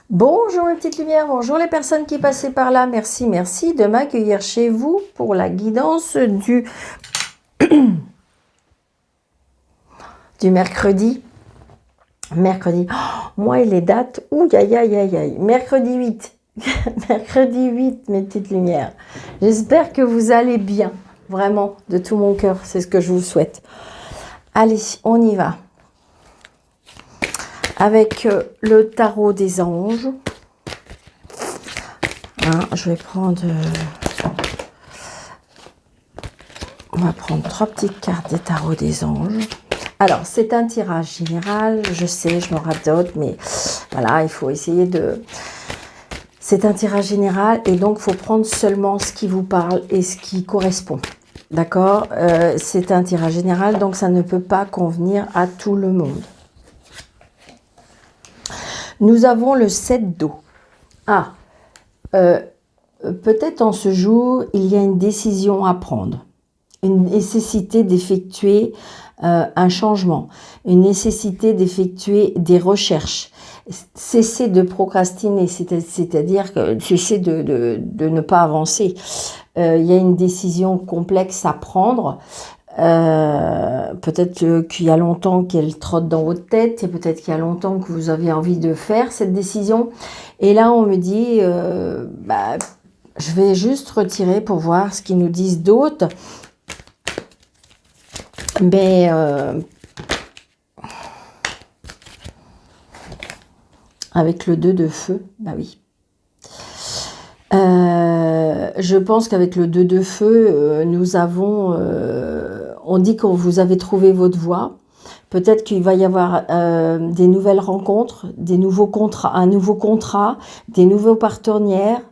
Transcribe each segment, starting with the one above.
Bonjour mes petites lumières, bonjour les personnes qui passaient par là. Merci, merci de m'accueillir chez vous pour la guidance du mercredi. Mercredi. Oh, moi et les dates. Ouh, aïe, aïe, aïe, aïe. Mercredi 8. Mercredi 8, mes petites lumières. J'espère que vous allez bien. Vraiment, de tout mon cœur. C'est ce que je vous souhaite. Allez, on y va. Avec le tarot des anges. Hein, je vais prendre... on va prendre 3 petites cartes des tarots des anges. Alors, c'est un tirage général. Je sais, je me radote, mais voilà, il faut essayer de... C'est un tirage général et donc il faut prendre seulement ce qui vous parle et ce qui correspond. D'accord, c'est un tirage général, donc ça ne peut pas convenir à tout le monde. Nous avons le 7 d'eau. Ah, peut-être en ce jour, il y a une décision à prendre. Une nécessité d'effectuer un changement. Une nécessité d'effectuer des recherches. Cesser de procrastiner, c'est-à-dire que cesser de ne pas avancer. Il y a une décision complexe à prendre. Peut-être qu'il y a longtemps qu'elle trotte dans votre tête et peut-être qu'il y a longtemps que vous avez envie de faire cette décision. Et là, on me dit, je vais juste retirer pour voir ce qu'ils nous disent d'autres. Mais avec le 2 de feu, bah oui. Je pense qu'avec le 2 de feu, nous avons... on dit que vous avez trouvé votre voie. Peut-être qu'il va y avoir des nouvelles rencontres, des nouveaux contrats, un nouveau contrat, des nouveaux partenaires,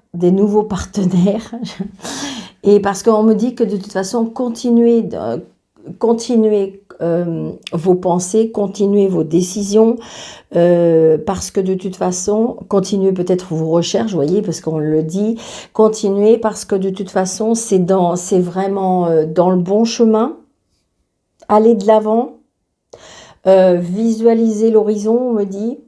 Et parce qu'on me dit que de toute façon, continuez vos pensées, continuez vos décisions, parce que de toute façon, continuez peut-être vos recherches, vous voyez, parce qu'on le dit, continuez parce que de toute façon, c'est vraiment dans le bon chemin, allez de l'avant, visualisez l'horizon, on me dit,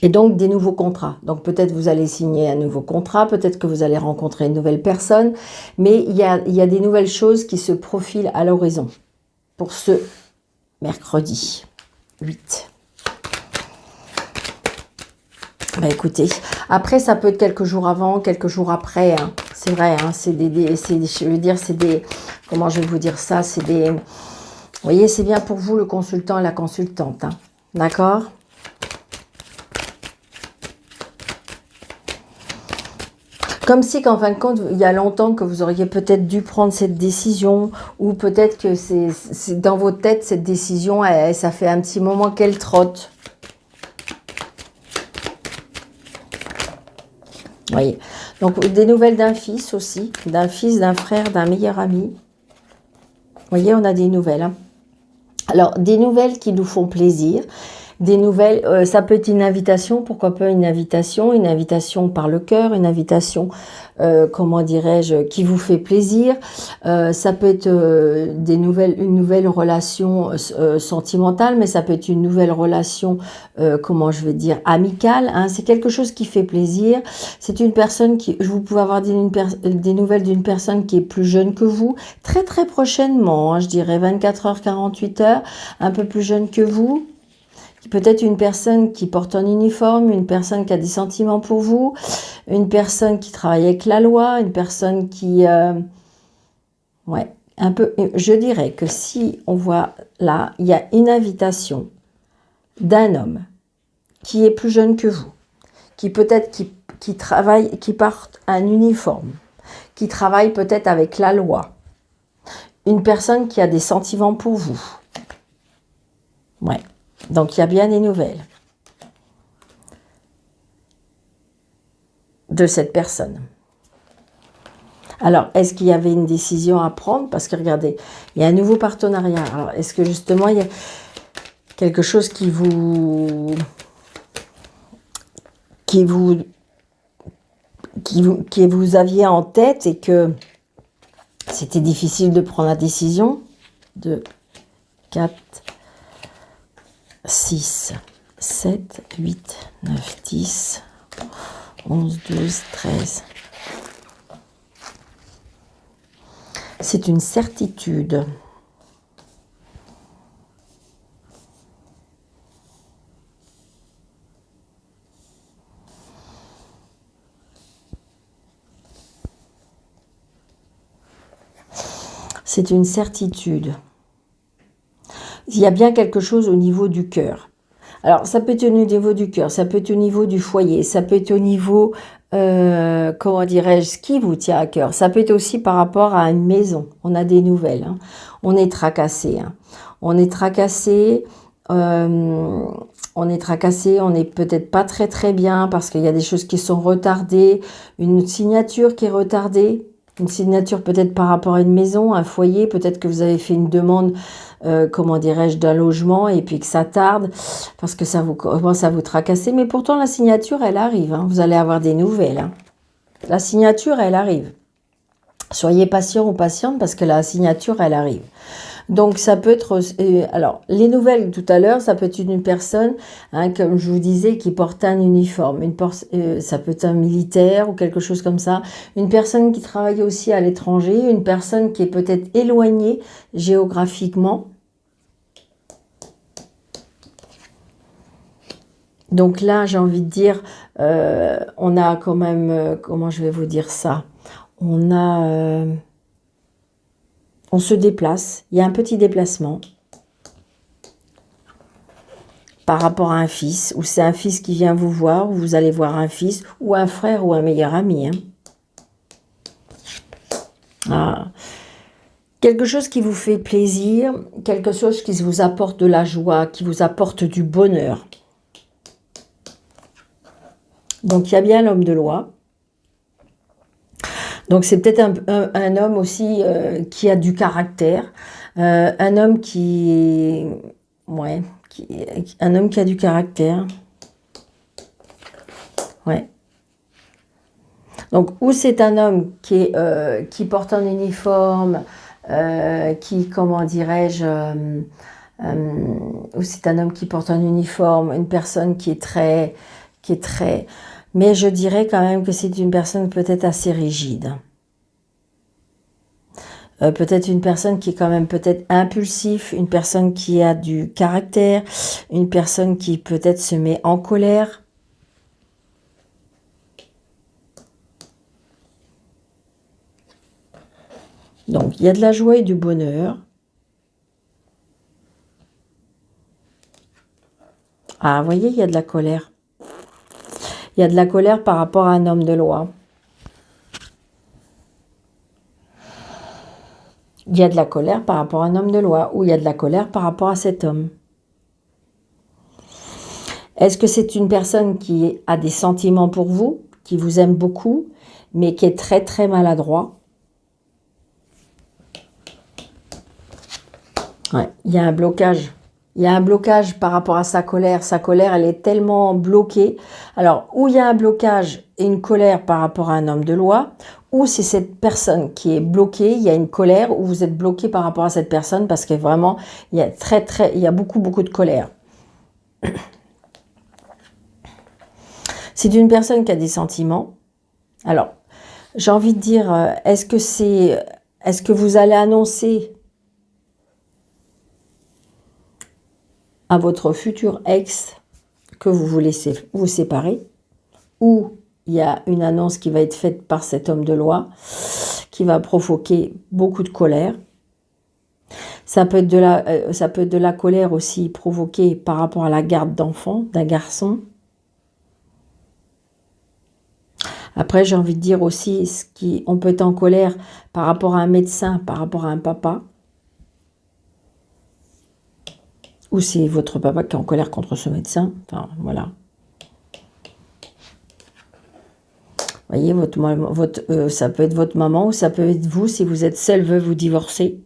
et donc des nouveaux contrats. Donc peut-être vous allez signer un nouveau contrat, peut-être que vous allez rencontrer une nouvelle personne, mais il y a des nouvelles choses qui se profilent à l'horizon pour ce mercredi 8. Bah écoutez, après ça peut être quelques jours avant, quelques jours après, hein. C'est vrai, hein, je veux dire, c'est des, comment je vais vous dire ça, c'est des, vous voyez, c'est bien pour vous le consultant et la consultante, hein. D'accord ? Comme si qu'en fin de compte, il y a longtemps que vous auriez peut-être dû prendre cette décision, ou peut-être que c'est dans votre tête, cette décision, ça fait un petit moment qu'elle trotte. Vous voyez. Donc, des nouvelles d'un fils aussi, d'un fils, d'un frère, d'un meilleur ami. Vous voyez, on a des nouvelles, hein. Alors, des nouvelles qui nous font plaisir. Des nouvelles, ça peut être une invitation, pourquoi pas une invitation par le cœur, une invitation, comment dirais-je, qui vous fait plaisir. Ça peut être une nouvelle relation sentimentale, mais ça peut être une nouvelle relation, comment je vais dire, amicale, hein. C'est quelque chose qui fait plaisir. C'est une personne qui, vous pouvez avoir des nouvelles d'une personne qui est plus jeune que vous, très très prochainement, hein, je dirais 24 heures, 48 heures, un peu plus jeune que vous. Peut-être une personne qui porte un uniforme, une personne qui a des sentiments pour vous, une personne qui travaille avec la loi, une personne qui... ouais, un peu... Je dirais que si on voit là, il y a une invitation d'un homme qui est plus jeune que vous, qui peut-être qui travaille, qui porte un uniforme, qui travaille peut-être avec la loi, une personne qui a des sentiments pour vous. Ouais, donc il y a bien des nouvelles de cette personne. Alors, est-ce qu'il y avait une décision à prendre? Parce que regardez, il y a un nouveau partenariat. Alors, est-ce que justement, il y a quelque chose qui vous aviez en tête et que c'était difficile de prendre la décision? 2, 4, 6, 7, 8, 9, 10, 11, 12, 13. C'est une certitude. C'est une certitude. Il y a bien quelque chose au niveau du cœur. Alors, ça peut être au niveau du cœur, ça peut être au niveau du foyer, ça peut être au niveau, comment dirais-je, ce qui vous tient à cœur. Ça peut être aussi par rapport à une maison. On a des nouvelles. Hein. On est tracassé. Hein. On est tracassé. On n'est peut-être pas très très bien parce qu'il y a des choses qui sont retardées. Une signature qui est retardée. Une signature peut-être par rapport à une maison, un foyer, peut-être que vous avez fait une demande, comment dirais-je, d'un logement et puis que ça tarde parce que ça vous commence à vous tracasser. Mais pourtant, la signature, elle arrive. Hein. Vous allez avoir des nouvelles. Hein. La signature, elle arrive. Soyez patient ou patiente parce que la signature, elle arrive. Donc, ça peut être... alors, les nouvelles, tout à l'heure, ça peut être une personne, hein, comme je vous disais, qui porte un uniforme. Ça peut être un militaire ou quelque chose comme ça. Une personne qui travaille aussi à l'étranger. Une personne qui est peut-être éloignée géographiquement. Donc là, j'ai envie de dire, on a quand même... comment je vais vous dire ça? On a... on se déplace, il y a un petit déplacement par rapport à un fils, ou c'est un fils qui vient vous voir, ou vous allez voir un fils, ou un frère, ou un meilleur ami. Hein. Ah. Quelque chose qui vous fait plaisir, quelque chose qui vous apporte de la joie, qui vous apporte du bonheur. Donc il y a bien l'homme de loi. Donc c'est peut-être un homme aussi qui a du caractère, un homme qui... ouais, un homme qui a du caractère. Ouais. Donc, ou c'est un homme qui porte un uniforme, qui, comment dirais-je, ou c'est un homme qui porte un uniforme, une personne qui est très... Mais je dirais quand même que c'est une personne peut-être assez rigide. Peut-être une personne qui est quand même peut-être impulsif, une personne qui a du caractère, une personne qui peut-être se met en colère. Donc, il y a de la joie et du bonheur. Ah, vous voyez, il y a de la colère. Il y a de la colère par rapport à un homme de loi. Il y a de la colère par rapport à un homme de loi, ou il y a de la colère par rapport à cet homme. Est-ce que c'est une personne qui a des sentiments pour vous, qui vous aime beaucoup, mais qui est très très maladroit? Ouais, il y a un blocage. Il y a un blocage par rapport à sa colère. Sa colère, elle est tellement bloquée. Alors, où il y a un blocage et une colère par rapport à un homme de loi, ou c'est cette personne qui est bloquée, il y a une colère, ou vous êtes bloqué par rapport à cette personne parce que vraiment, il y a beaucoup de colère. C'est une personne qui a des sentiments. Alors, j'ai envie de dire, est-ce que vous allez annoncer à votre futur ex que vous voulez vous séparer, ou il y a une annonce qui va être faite par cet homme de loi qui va provoquer beaucoup de colère. Ça peut être de la colère aussi provoquée par rapport à la garde d'enfant d'un garçon. Après, j'ai envie de dire aussi, on peut être en colère par rapport à un médecin, par rapport à un papa. Ou c'est votre papa qui est en colère contre ce médecin. Enfin, voilà. Vous voyez, ça peut être votre maman ou ça peut être vous si vous êtes seule veuve ou divorcée.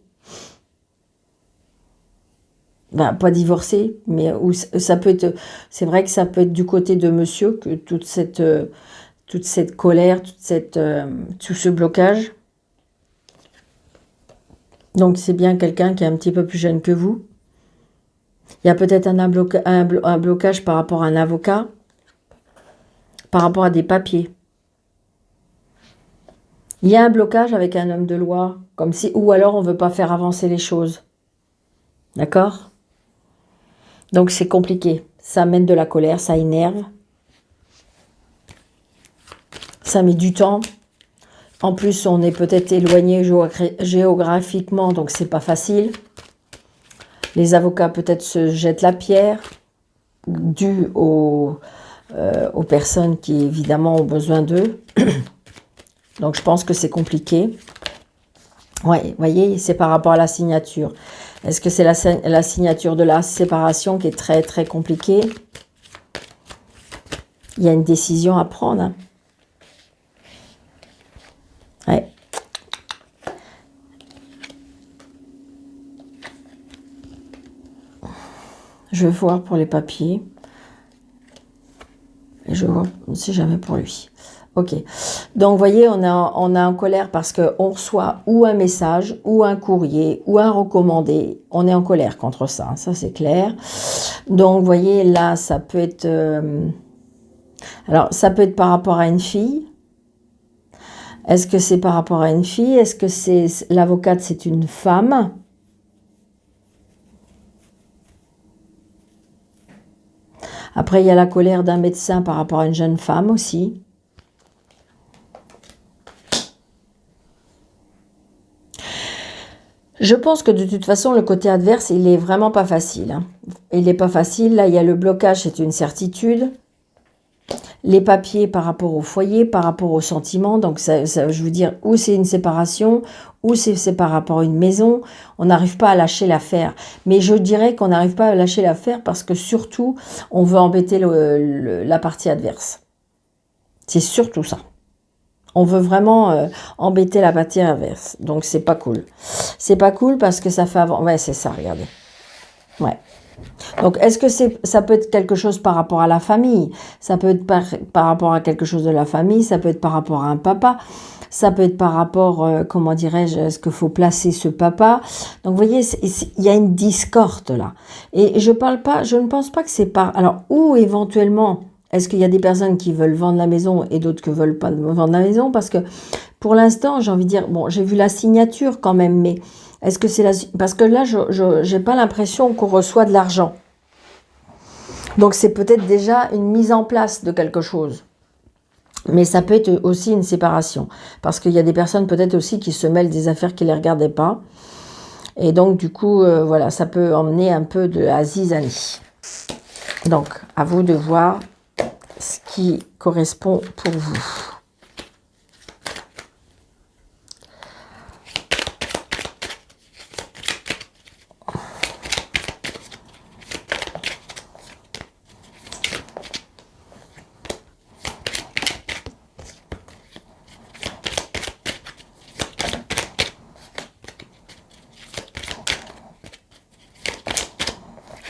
Ben, pas divorcée, mais ça peut être... C'est vrai que ça peut être du côté de monsieur que toute cette colère, tout ce blocage. Donc c'est bien quelqu'un qui est un petit peu plus jeune que vous. Il y a peut-être un blocage par rapport à un avocat, par rapport à des papiers. Il y a un blocage avec un homme de loi, comme si, ou alors on ne veut pas faire avancer les choses. D'accord? Donc c'est compliqué. Ça amène de la colère, ça énerve. Ça met du temps. En plus, on est peut-être éloigné géographiquement, donc c'est pas facile. Les avocats peut-être se jettent la pierre, dû aux personnes qui évidemment ont besoin d'eux. Donc je pense que c'est compliqué. Ouais, vous voyez, c'est par rapport à la signature. Est-ce que c'est la signature de la séparation qui est très très compliquée? Il y a une décision à prendre. Hein. Ouais. Je vais voir pour les papiers. Et je vois si jamais pour lui. Ok. Donc, vous voyez, on est en colère parce qu'on reçoit ou un message, ou un courrier, ou un recommandé. On est en colère contre ça. Ça, c'est clair. Donc, vous voyez, là, ça peut être... alors, ça peut être par rapport à une fille. Est-ce que c'est par rapport à une fille? Est-ce que c'est l'avocate, c'est une femme? Après, il y a la colère d'un médecin par rapport à une jeune femme aussi. Je pense que de toute façon, le côté adverse, il est vraiment pas facile. Hein. Il n'est pas facile. Là, il y a le blocage, c'est une certitude. Les papiers par rapport au foyer, par rapport aux sentiments. Donc, ça, je veux dire, ou c'est une séparation, ou c'est par rapport à une maison. On n'arrive pas à lâcher l'affaire. Mais je dirais qu'on n'arrive pas à lâcher l'affaire parce que surtout, on veut embêter la partie adverse. C'est surtout ça. On veut vraiment embêter la partie adverse. Donc, c'est pas cool. C'est pas cool parce que ça fait avant... Ouais, c'est ça, regardez. Ouais. Donc, est-ce que ça peut être quelque chose par rapport à la famille? Ça peut être par rapport à quelque chose de la famille. Ça peut être par rapport à un papa. Ça peut être par rapport, comment dirais-je, est-ce qu'il faut placer ce papa? Donc, vous voyez, il y a une discorde là. Et je ne pense pas que c'est par... Alors, ou éventuellement... Est-ce qu'il y a des personnes qui veulent vendre la maison et d'autres qui ne veulent pas vendre la maison? Parce que pour l'instant, j'ai envie de dire, bon, j'ai vu la signature quand même, mais est-ce que c'est la... Parce que là, je n'ai pas l'impression qu'on reçoit de l'argent. Donc, c'est peut-être déjà une mise en place de quelque chose. Mais ça peut être aussi une séparation. Parce qu'il y a des personnes peut-être aussi qui se mêlent des affaires qui ne les regardaient pas. Et donc, du coup, voilà, ça peut emmener un peu de la zizanie. Donc, à vous de voir ce qui correspond pour vous.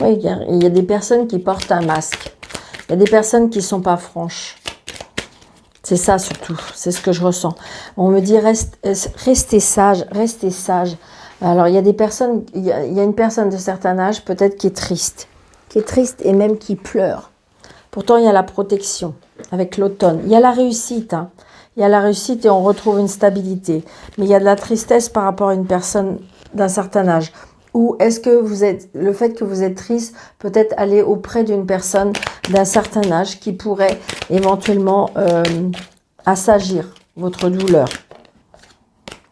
Oui, il y a des personnes qui portent un masque. Il y a des personnes qui ne sont pas franches. C'est ça surtout, c'est ce que je ressens. On me dit restez sage, restez sage. Alors il y a des personnes, il y a une personne de certain âge peut-être qui est triste et même qui pleure. Pourtant il y a la protection avec l'automne. Il y a la réussite, hein. Il y a la réussite et on retrouve une stabilité. Mais il y a de la tristesse par rapport à une personne d'un certain âge. Ou est-ce que le fait que vous êtes triste, peut-être aller auprès d'une personne d'un certain âge qui pourrait éventuellement assagir votre douleur.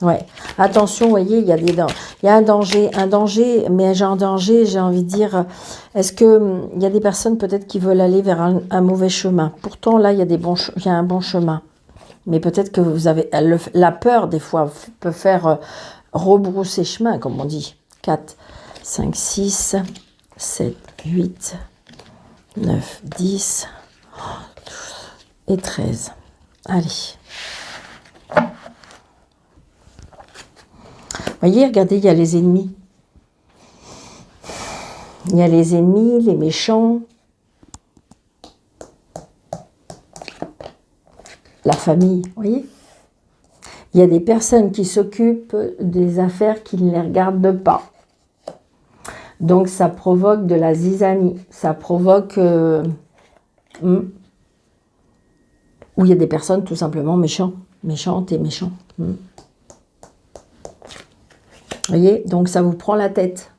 Ouais. Attention, vous voyez, il y a un danger, mais j'ai envie de dire, est-ce que il y a des personnes peut-être qui veulent aller vers un mauvais chemin. Pourtant, là, il y a un bon chemin. Mais peut-être que vous avez la peur, des fois, peut faire rebrousser chemin, comme on dit. 4, 5, 6, 7, 8, 9, 10 et 13. Allez. Voyez, regardez, il y a les ennemis. Il y a les ennemis, les méchants. La famille, vous voyez. Il y a des personnes qui s'occupent des affaires qui ne les regardent pas. Donc, ça provoque de la zizanie. Ça provoque... où il y a des personnes tout simplement méchantes et méchants. Vous voyez? Donc, ça vous prend la tête.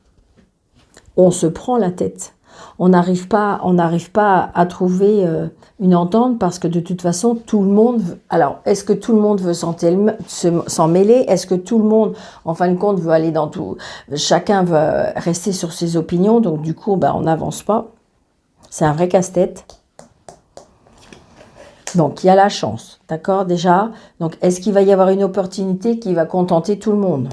On se prend la tête. On n'arrive pas à trouver une entente parce que de toute façon, tout le monde... Alors, est-ce que tout le monde veut s'en mêler? Est-ce que tout le monde, en fin de compte, veut aller dans tout... Chacun veut rester sur ses opinions, donc du coup, on n'avance pas. C'est un vrai casse-tête. Donc, il y a la chance, d'accord, déjà. Donc, est-ce qu'il va y avoir une opportunité qui va contenter tout le monde?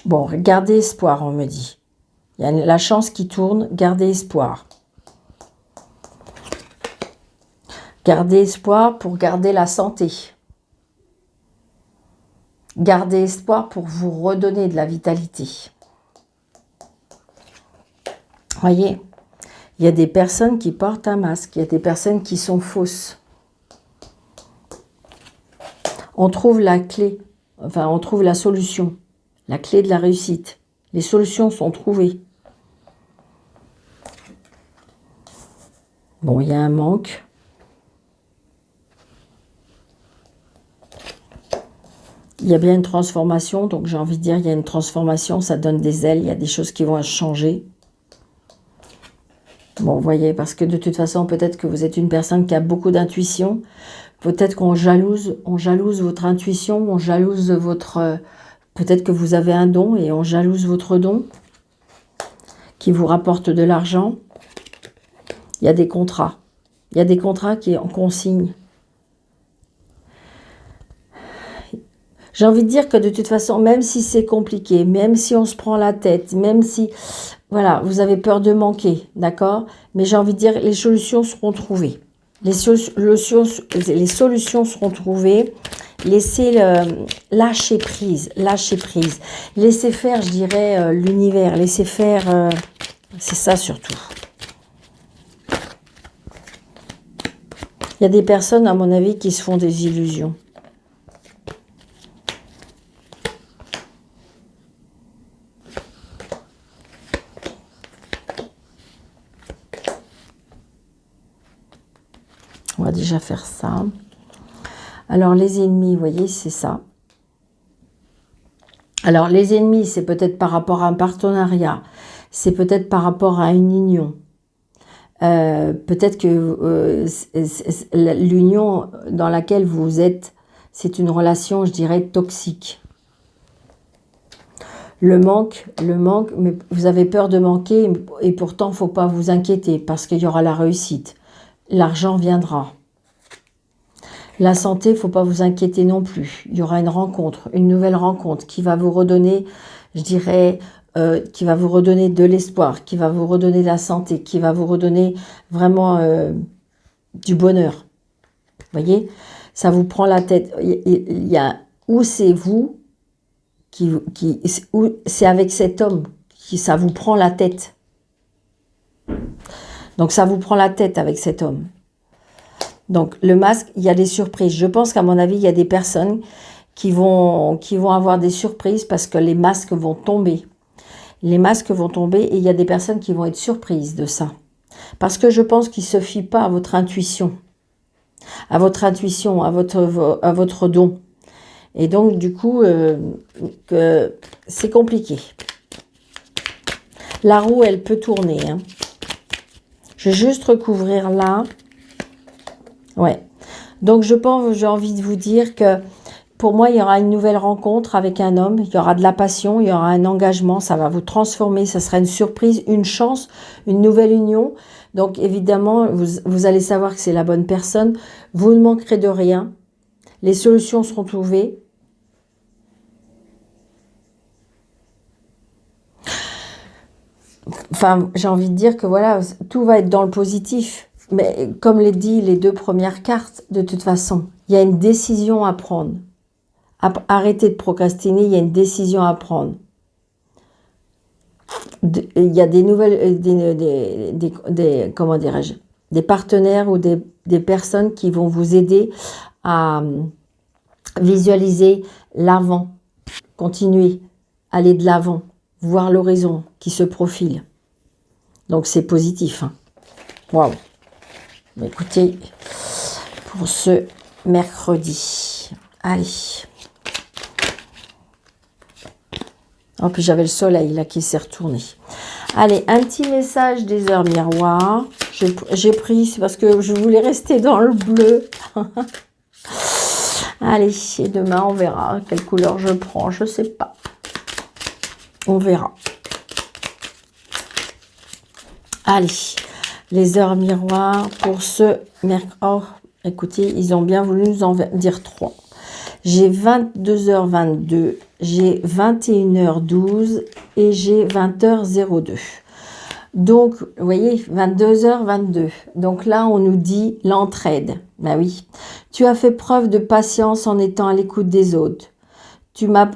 Bon, gardez espoir, on me dit. Il y a la chance qui tourne, gardez espoir. Gardez espoir pour garder la santé. Gardez espoir pour vous redonner de la vitalité. Voyez, il y a des personnes qui portent un masque, il y a des personnes qui sont fausses. On trouve la clé, enfin on trouve la solution, la clé de la réussite. Les solutions sont trouvées. Bon, il y a un manque. Il y a bien une transformation, donc j'ai envie de dire, il y a une transformation, ça donne des ailes, il y a des choses qui vont changer. Bon, vous voyez, parce que de toute façon, peut-être que vous êtes une personne qui a beaucoup d'intuition. Peut-être qu'on jalouse votre intuition, on jalouse votre... peut-être que vous avez un don et on jalouse votre don qui vous rapporte de l'argent. Il y a des contrats. Il y a des contrats qui en consigne. J'ai envie de dire que de toute façon, même si c'est compliqué, même si on se prend la tête, même si, voilà, vous avez peur de manquer, d'accord? Mais j'ai envie de dire, les solutions seront trouvées. Les solutions seront trouvées. Laissez lâcher prise, lâcher prise. Laissez faire, je dirais, l'univers. Laissez faire, c'est ça surtout. Il y a des personnes, à mon avis, qui se font des illusions. On va déjà faire ça. Alors, les ennemis, vous voyez, c'est ça. Alors, les ennemis, c'est peut-être par rapport à un partenariat. C'est peut-être par rapport à une union. Peut-être que l'union dans laquelle vous êtes, c'est une relation, je dirais, toxique. Le manque, mais vous avez peur de manquer et pourtant, il ne faut pas vous inquiéter parce qu'il y aura la réussite. L'argent viendra. La santé, il ne faut pas vous inquiéter non plus. Il y aura une rencontre, une nouvelle rencontre qui va vous redonner, je dirais, qui va vous redonner de l'espoir, qui va vous redonner de la santé, qui va vous redonner vraiment du bonheur. Vous voyez, ça vous prend la tête. Il y a où c'est vous, c'est avec cet homme qui ça vous prend la tête. Donc, ça vous prend la tête avec cet homme. Donc, le masque, il y a des surprises. Je pense qu'à mon avis, il y a des personnes qui vont avoir des surprises parce que les masques vont tomber. Les masques vont tomber et il y a des personnes qui vont être surprises de ça. Parce que je pense qu'ils ne se fient pas à votre intuition. À votre intuition, à votre don. Et donc, du coup, c'est compliqué. La roue, elle peut tourner, hein. Je vais juste recouvrir là. Ouais. Donc, je pense, j'ai envie de vous dire que pour moi, il y aura une nouvelle rencontre avec un homme. Il y aura de la passion, il y aura un engagement. Ça va vous transformer. Ça sera une surprise, une chance, une nouvelle union. Donc, évidemment, vous allez savoir que c'est la bonne personne. Vous ne manquerez de rien. Les solutions seront trouvées. Enfin, j'ai envie de dire que voilà, tout va être dans le positif. Mais comme l'ai dit, les deux premières cartes, de toute façon, il y a une décision à prendre. Arrêtez de procrastiner, il y a une décision à prendre. Il y a des nouvelles, comment dirais-je, des partenaires ou des personnes qui vont vous aider à visualiser l'avant, continuer, aller de l'avant. voir l'horizon qui se profile. Donc, c'est positif. Hein. Waouh. Écoutez, pour ce mercredi. Allez. Oh, puis j'avais le soleil là qui s'est retourné. Allez, un petit message des heures miroirs. J'ai pris, c'est parce que je voulais rester dans le bleu. Allez, et demain on verra quelle couleur je prends, je sais pas. On verra. Allez, les heures miroirs pour ce mercredi. Oh, écoutez, ils ont bien voulu nous en dire 3. J'ai 22h22, j'ai 21h12 et j'ai 20h02. Donc, vous voyez, 22h22. Donc là, on nous dit l'entraide. Ben oui. Tu as fait preuve de patience en étant à l'écoute des autres. Tu m'as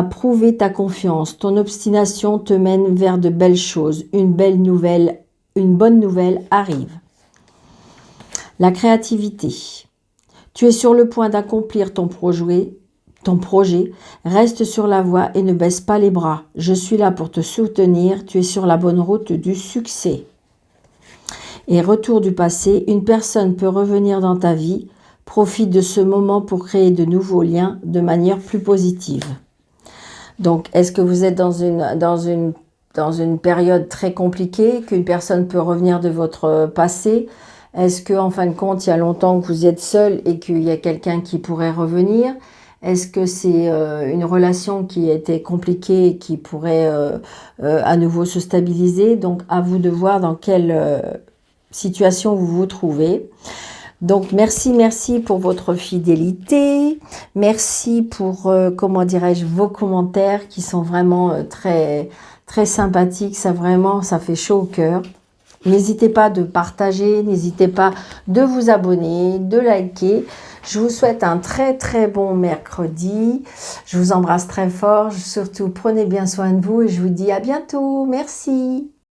prouvé ta confiance. Ton obstination te mène vers de belles choses. Une bonne nouvelle arrive. La créativité. Tu es sur le point d'accomplir ton projet. Reste sur la voie et ne baisse pas les bras. Je suis là pour te soutenir. Tu es sur la bonne route du succès. Et retour du passé. Une personne peut revenir dans ta vie. Profite de ce moment pour créer de nouveaux liens de manière plus positive. Donc, est-ce que vous êtes dans une période très compliquée, qu'une personne peut revenir de votre passé? Est-ce que, en fin de compte, il y a longtemps que vous êtes seul et qu'il y a quelqu'un qui pourrait revenir? Est-ce que c'est une relation qui a été compliquée et qui pourrait à nouveau se stabiliser? Donc, à vous de voir dans quelle situation vous vous trouvez. Donc, merci pour votre fidélité. Merci pour, comment dirais-je, vos commentaires qui sont vraiment très, très sympathiques. Ça, vraiment, ça fait chaud au cœur. N'hésitez pas de partager, n'hésitez pas de vous abonner, de liker. Je vous souhaite un très, très bon mercredi. Je vous embrasse très fort. Surtout, prenez bien soin de vous et je vous dis à bientôt. Merci.